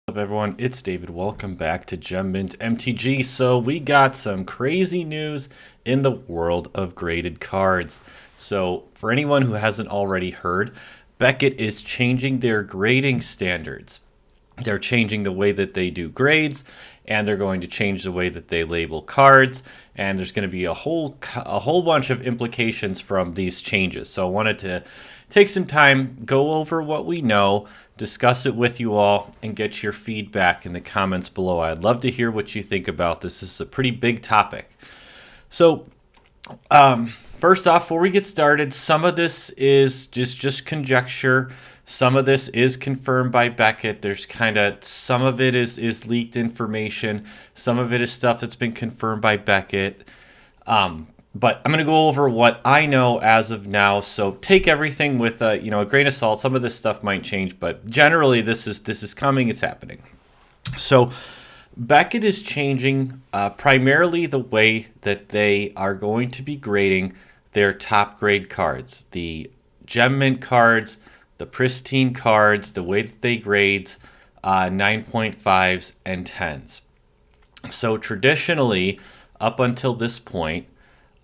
What's up, everyone? It's David. Welcome back to Gem Mint MTG. So we got some crazy news in the world of graded cards. So for anyone who hasn't already heard, Beckett is changing their grading standards. They're changing the way that they do grades, and they're going to change the way that they label cards. And there's going to be a whole bunch of implications from these changes. So I wanted to take some time, go over what we know, discuss it with you all, and get your feedback in the comments below. I'd love to hear what you think about this. This is a pretty big topic. So first off, before we get started, some of this is just conjecture. Some of this is confirmed by Beckett. There's some of it is leaked information. Some of it is stuff that's been confirmed by Beckett. But I'm going to go over what I know as of now. So take everything with a grain of salt. Some of this stuff might change, but generally this is coming. It's happening. So Beckett is changing primarily the way that they are going to be grading their top grade cards, the Gem Mint cards, the pristine cards, the way that they grade 9.5s and 10s. So traditionally, up until this point,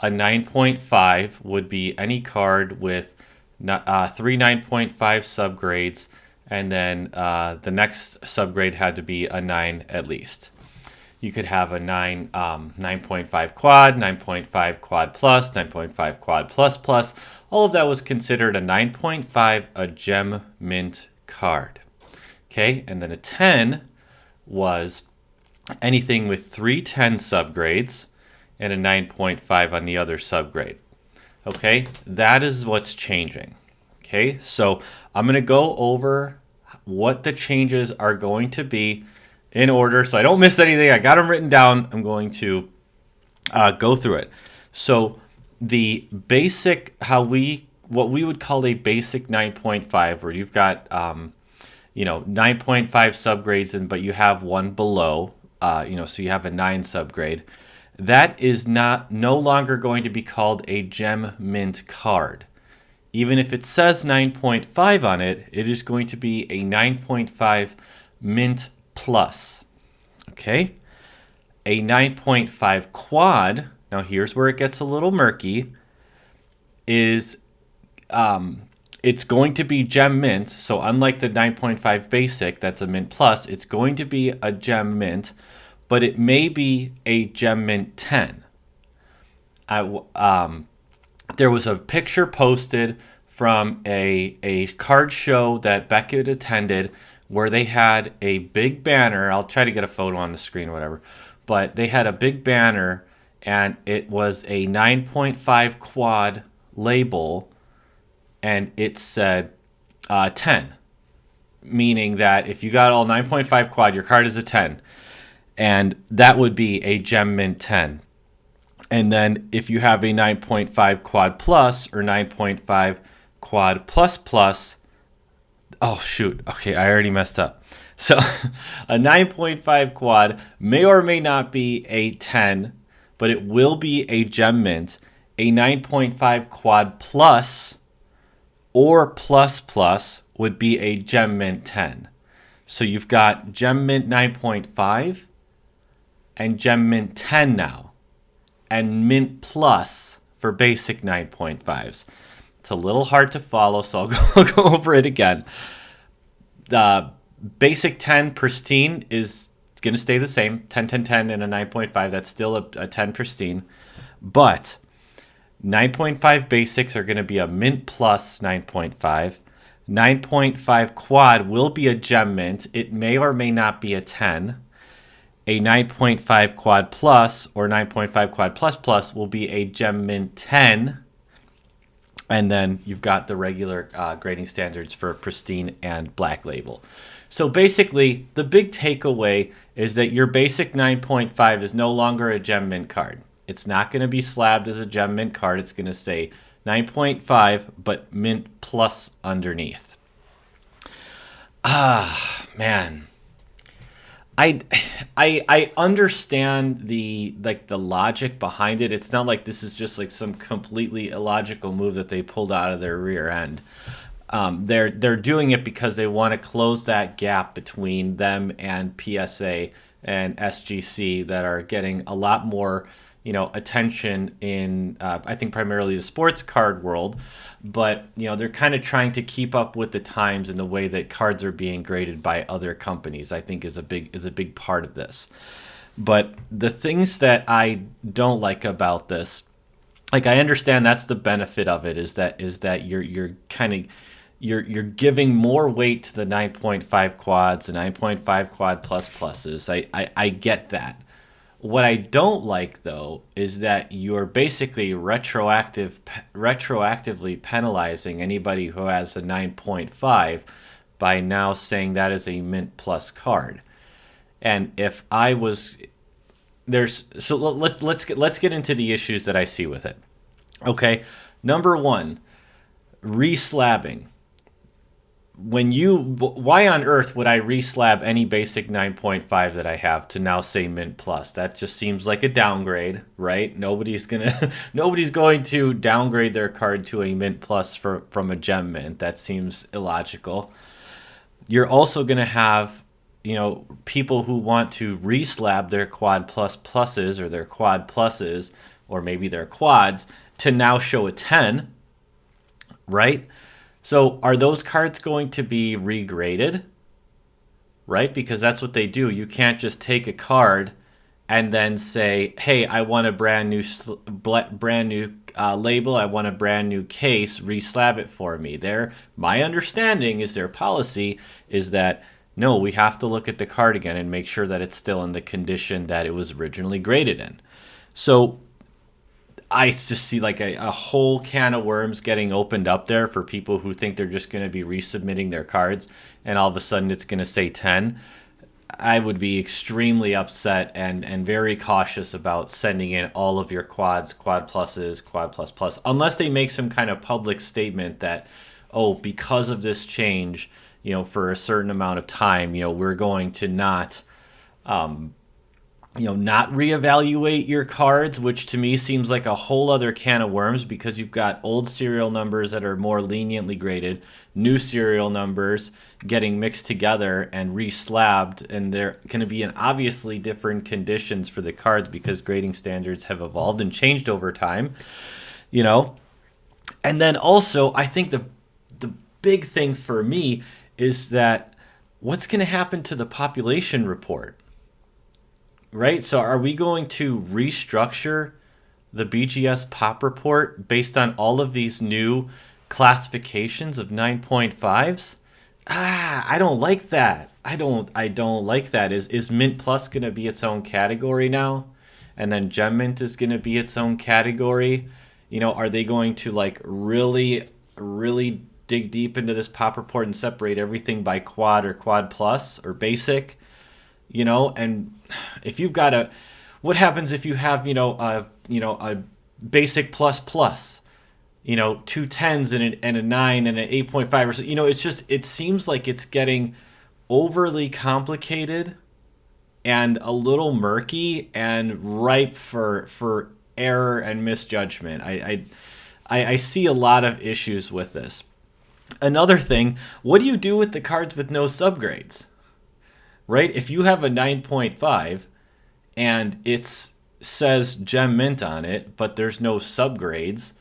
a 9.5 would be any card with 3 9.5 subgrades, and then the next subgrade had to be a 9 at least. You could have a 9.5 quad, 9.5 quad plus, 9.5 quad plus plus. All of that was considered a 9.5, a Gem Mint card. Okay, and then a 10 was anything with 3 10 subgrades and a 9.5 on the other subgrade. Okay, that is what's changing. Okay, so I'm going to go over what the changes are going to be in order so I don't miss anything. I got them written down. I'm going to go through it. So the basic, what we would call a basic 9.5, where you've got 9.5 subgrades, but you have one below, so you have a 9 subgrade. That is no longer going to be called a Gem Mint card. Even if it says 9.5 on it, it is going to be a 9.5 Mint Plus. Okay? A 9.5 quad, now here's where it gets a little murky, is it's going to be Gem Mint. So unlike the 9.5 basic, that's a Mint Plus, it's going to be a Gem Mint, but it may be a Gem Mint 10. There was a picture posted from a card show that Beckett attended where they had a big banner. I'll try to get a photo on the screen or whatever. But they had a big banner, and it was a 9.5 quad label, and it said 10, meaning that if you got all 9.5 quad, your card is a 10. And that would be a Gem Mint 10. And then if you have a 9.5 quad plus or 9.5 quad plus plus, oh shoot, okay, I already messed up. So a 9.5 quad may or may not be a 10, but it will be a Gem Mint. A 9.5 quad plus or plus plus would be a Gem Mint 10. So you've got Gem Mint 9.5 and Gem Mint 10 now, and Mint Plus for basic 9.5s. It's a little hard to follow, so I'll go over it again. The basic 10 pristine is going to stay the same, 10, 10, 10, and a 9.5. That's still a 10 pristine. But 9.5 basics are going to be a Mint Plus 9.5. 9.5 quad will be a Gem Mint. It may or may not be a 10. A 9.5 quad plus or 9.5 quad plus plus will be a Gem Mint 10. And then you've got the regular grading standards for pristine and black label. So basically, the big takeaway is that your basic 9.5 is no longer a Gem Mint card. It's not going to be slabbed as a Gem Mint card. It's going to say 9.5, but Mint Plus underneath. Man. I understand the logic behind it. It's not like this is just like some completely illogical move that they pulled out of their rear end. They're doing it because they want to close that gap between them and PSA and SGC that are getting a lot more, attention in I think primarily the sports card world, but they're kind of trying to keep up with the times and the way that cards are being graded by other companies. I think is a big part of this. But the things that I don't like about this, like I understand that's the benefit of it, is that you're kind of you're giving more weight to the 9.5 quads, the 9.5 quad plus pluses. I get that. What I don't like though is that you're basically retroactively penalizing anybody who has a 9.5 by now saying that is a mint plus card. And if I was there's so let's get into the issues that I see with it. Okay, number one, reslabbing. Why on earth would I reslab any basic 9.5 that I have to now say mint plus? That just seems like a downgrade, right? Nobody's going to downgrade their card to a mint plus from a gem mint. That seems illogical. You're also going to have people who want to reslab their quad plus pluses or their quad pluses or maybe their quads to now show a 10, right? So are those cards going to be regraded, right? Because that's what they do. You can't just take a card and then say, "Hey, I want a brand new label. I want a brand new case. Reslab it for me." My understanding is their policy is that no, we have to look at the card again and make sure that it's still in the condition that it was originally graded in. So I just see like a whole can of worms getting opened up there for people who think they're just going to be resubmitting their cards and all of a sudden it's going to say 10. I would be extremely upset and very cautious about sending in all of your quads, quad pluses, quad plus plus, unless they make some kind of public statement that, oh, because of this change, for a certain amount of time, we're going to not not reevaluate your cards, which to me seems like a whole other can of worms because you've got old serial numbers that are more leniently graded, new serial numbers getting mixed together and reslabbed, and they're going to be in obviously different conditions for the cards because grading standards have evolved and changed over time, And then also, I think the big thing for me is that what's going to happen to the population report? Right? So are we going to restructure the BGS pop report based on all of these new classifications of 9.5s? I don't like that. I don't like that. Is Mint Plus going to be its own category now? And then Gem Mint is going to be its own category? Are they going to like really, really dig deep into this pop report and separate everything by quad or quad plus or basic? And if you've got what happens if you have, a basic plus plus, two tens and a 9 and an 8.5 or so, it seems like it's getting overly complicated and a little murky and ripe for error and misjudgment. I see a lot of issues with this. Another thing, what do you do with the cards with no subgrades? Right? If you have a 9.5 and it says Gem Mint on it, but there's no subgrades,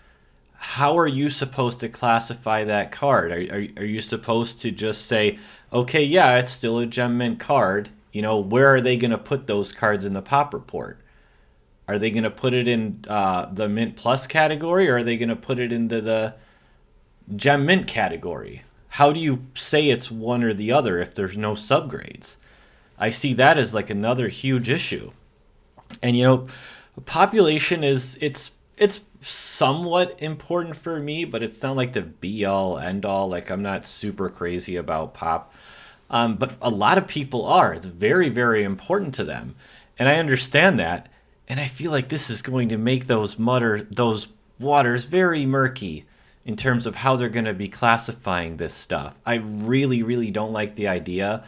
how are you supposed to classify that card? Are you supposed to just say, okay, yeah, it's still a Gem Mint card. Where are they going to put those cards in the pop report? Are they going to put it in the Mint Plus category, or are they going to put it into the Gem Mint category? How do you say it's one or the other if there's no subgrades? I see that as like another huge issue. And population it's somewhat important for me, but it's not like the be all end all. Like I'm not super crazy about pop. But a lot of people are. It's very, very important to them. And I understand that. And I feel like this is going to make those waters very murky in terms of how they're going to be classifying this stuff. I really, really don't like the idea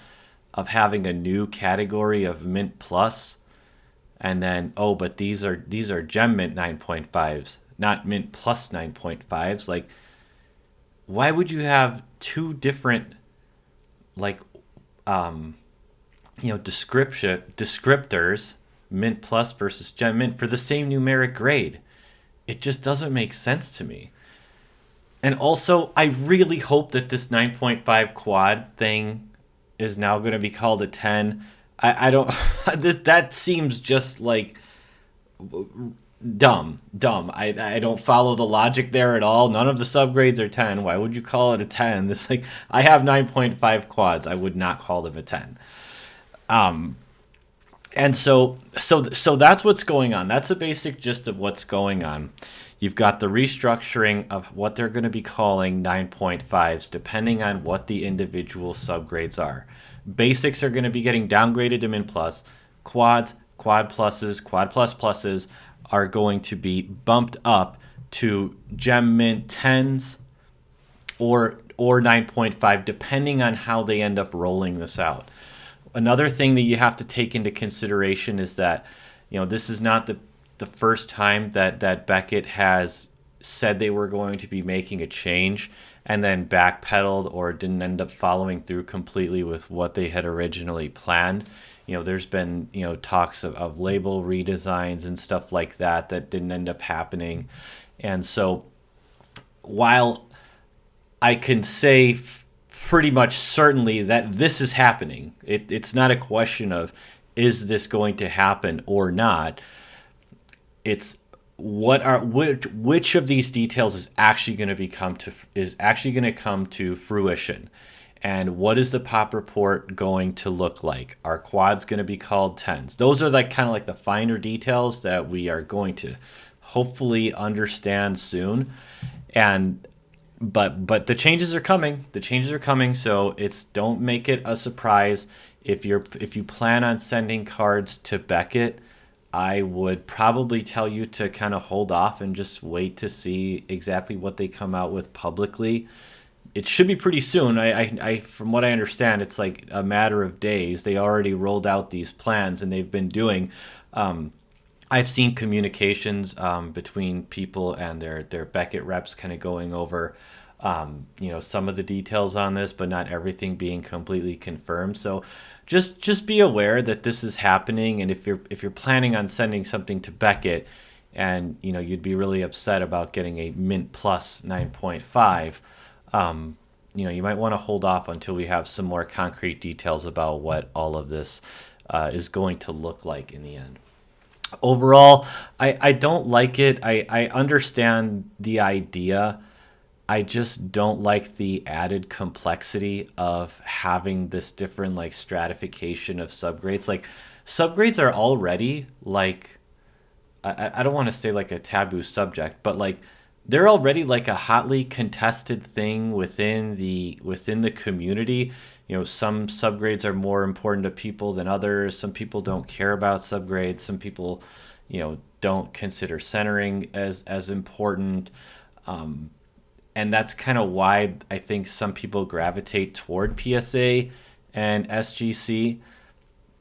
of having a new category of Mint Plus, and then but these are Gem Mint 9.5s, not Mint Plus 9.5s. Like why would you have two different like descriptors, Mint Plus versus Gem Mint, for the same numeric grade? It just doesn't make sense to me. And also, I really hope that this 9.5 quad thing is now going to be called a 10. I don't. That seems just like dumb. I don't follow the logic there at all. None of the subgrades are 10. Why would you call it a 10? This like I have 9.5 quads. I would not call them a 10. And so that's what's going on. That's a basic gist of what's going on. You've got the restructuring of what they're going to be calling 9.5s depending on what the individual subgrades are. Basics are going to be getting downgraded to Min Plus. Quads, Quad Pluses, Quad Plus Pluses are going to be bumped up to Gem Mint 10s or 9.5 depending on how they end up rolling this out. Another thing that you have to take into consideration is that, this is not the first time that Beckett has said they were going to be making a change and then backpedaled or didn't end up following through completely with what they had originally planned. There's been, talks of label redesigns and stuff like that didn't end up happening. And so while I can say pretty much certainly that this is happening, it's not a question of is this going to happen or not. It's which of these details is actually going to come to fruition, and what is the pop report going to look like? Are quads going to be called 10s? Those are kind of the finer details that we are going to hopefully understand soon. And but the changes are coming. So don't make it a surprise. If you plan on sending cards to Beckett, I would probably tell you to kind of hold off and just wait to see exactly what they come out with publicly. It should be pretty soon. I from what I understand, it's like a matter of days. They already rolled out these plans and they've been doing. I've seen communications between people and their Beckett reps kind of going over some of the details on this, but not everything being completely confirmed. So just be aware that this is happening, and if you're planning on sending something to Beckett, and you'd be really upset about getting a Mint Plus 9.5, you might want to hold off until we have some more concrete details about what all of this is going to look like in the end. Overall, I don't like it. I understand the idea. I just don't like the added complexity of having this different stratification of subgrades. Subgrades are already I don't want to say a taboo subject, but they're already a hotly contested thing within the community. Some subgrades are more important to people than others. Some people don't care about subgrades. Some people, don't consider centering as important. And that's kind of why I think some people gravitate toward PSA and SGC.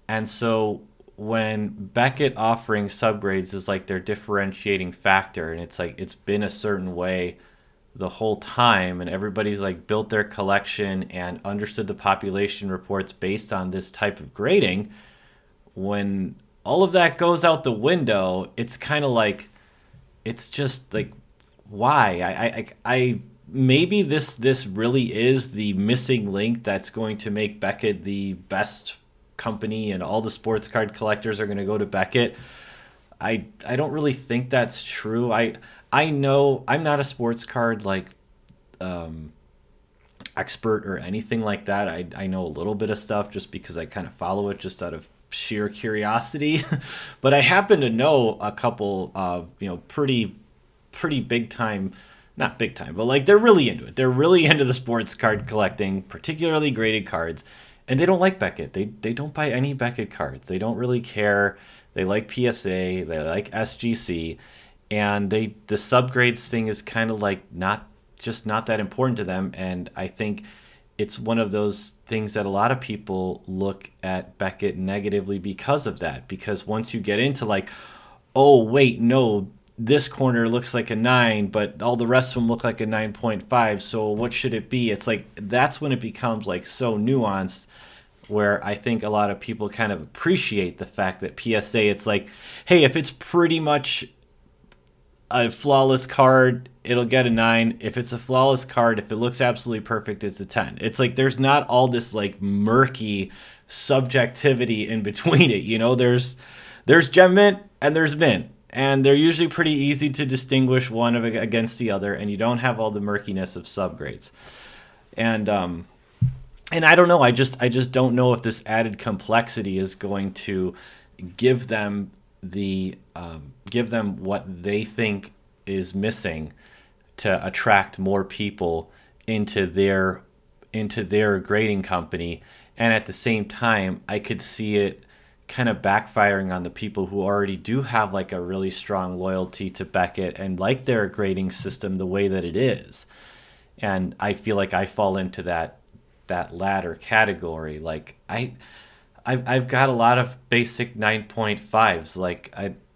And so when Beckett offering subgrades is their differentiating factor, and it's been a certain way the whole time, and everybody's built their collection and understood the population reports based on this type of grading, when all of that goes out the window, it's kind of it's just why? I maybe this really is the missing link that's going to make Beckett the best company, and all the sports card collectors are going to go to Beckett. I don't really think that's true. I know I'm not a sports card expert or anything like that. I know a little bit of stuff just because I kind of follow it just out of sheer curiosity. But I happen to know a couple of pretty big time, not big time, but they're really into it. They're really into the sports card collecting, particularly graded cards, and they don't like Beckett. They don't buy any Beckett cards. They don't really care. They like PSA, they like SGC, and the subgrades thing is kind of not that important to them. And I think it's one of those things that a lot of people look at Beckett negatively because of that. Because once you get into oh wait, no, this corner looks like a 9, but all the rest of them look like a 9.5. So what should it be? It's like that's when it becomes like so nuanced, where I think a lot of people kind of appreciate the fact that PSA, it's like, hey, if it's pretty much a flawless card, it'll get a 9. If it's a flawless card, if it looks absolutely perfect, it's a 10. It's like there's not all this like murky subjectivity in between it. There's gem mint and there's mint, and they're usually pretty easy to distinguish one against the other, and you don't have all the murkiness of subgrades. And I don't know. I just don't know if this added complexity is going to give them what they think is missing to attract more people into their grading company. And at the same time, I could see it kind of backfiring on the people who already do have like a really strong loyalty to Beckett and like their grading system the way that it is. And I feel like I fall into that latter category. Like I've got a lot of basic 9.5s. Like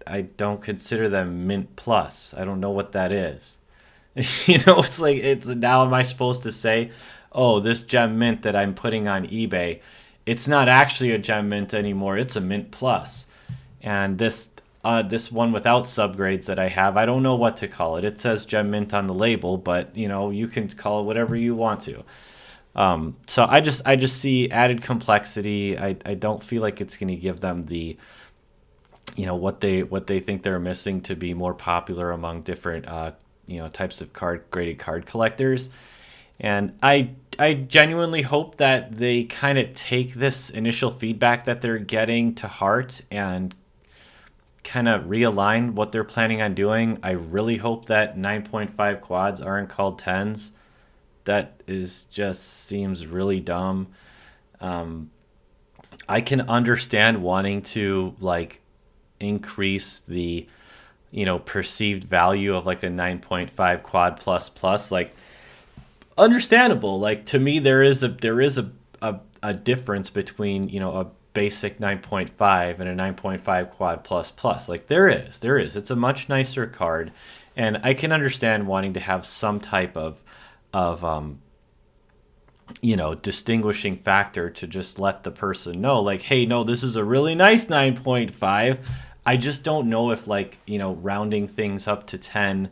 I don't consider them mint plus. I don't know what that is. It's like, now am I supposed to say, oh, this gem mint that I'm putting on eBay, it's not actually a gem mint anymore. It's a mint plus. And this one without subgrades that I have, I don't know what to call it. It says gem mint on the label, but you can call it whatever you want to. So I just see added complexity. I don't feel like it's going to give them the, what they think they're missing to be more popular among different, types of graded card collectors. And I genuinely hope that they kind of take this initial feedback that they're getting to heart and kind of realign what they're planning on doing. I really hope that 9.5 quads aren't called 10s. That just seems really dumb. I can understand wanting to like increase the, perceived value of like a 9.5 quad plus, like understandable. Like to me, there is a difference between, a basic 9.5 and a 9.5 quad plus. Like there is. It's a much nicer card, and I can understand wanting to have some type of distinguishing factor to just let the person know, like, hey, no, this is a really nice 9.5. I just don't know if rounding things up to 10,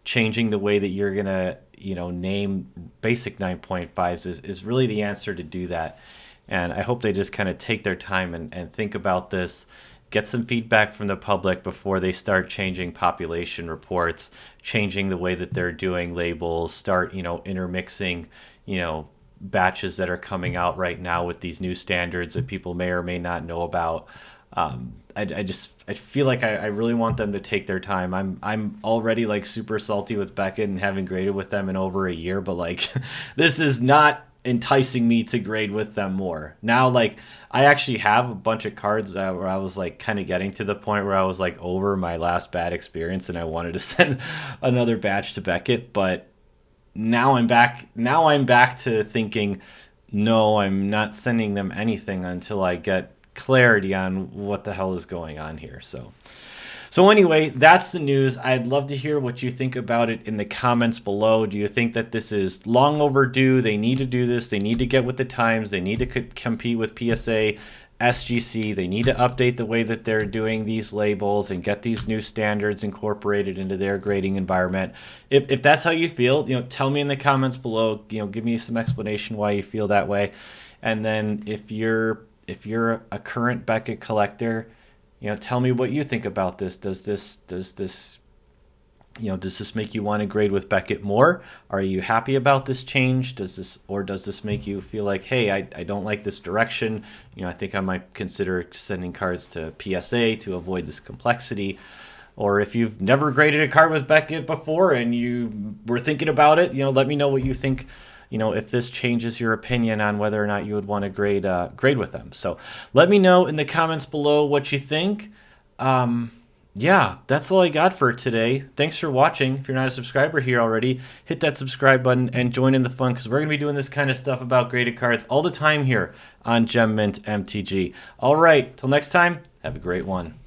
changing the way that you're gonna name basic 9.5s is really the answer to do that. And I hope they just kind of take their time and think about this, get some feedback from the public before they start changing population reports, changing the way that they're doing labels, start, intermixing, batches that are coming out right now with these new standards that people may or may not know about. I feel like I really want them to take their time. I'm already like super salty with Beckett and having graded with them in over a year, but like this is not enticing me to grade with them more. Now, like I actually have a bunch of cards where I was like kind of getting to the point where I was like over my last bad experience and I wanted to send another batch to Beckett, but now I'm back to thinking, no, I'm not sending them anything until I get clarity on what the hell is going on here. So anyway, that's the news. I'd love to hear what you think about it in the comments below. Do you think that this is long overdue? They need to do this. They need to get with the times. They need to compete with PSA, SGC. They need to update the way that they're doing these labels and get these new standards incorporated into their grading environment. If that's how you feel, tell me in the comments below. Give me some explanation why you feel that way. And then if you're a current Beckett collector, tell me what you think about this. Does this make you want to grade with Beckett more? Are you happy about this change? Does this make you feel like, hey, I don't like this direction? I think I might consider sending cards to PSA to avoid this complexity. Or if you've never graded a card with Beckett before and you were thinking about it, let me know what you think. If this changes your opinion on whether or not you would want to grade with them. So let me know in the comments below what you think. Yeah, that's all I got for today. Thanks for watching. If you're not a subscriber here already, hit that subscribe button and join in the fun, because we're going to be doing this kind of stuff about graded cards all the time here on Gem Mint MTG. All right, till next time, have a great one.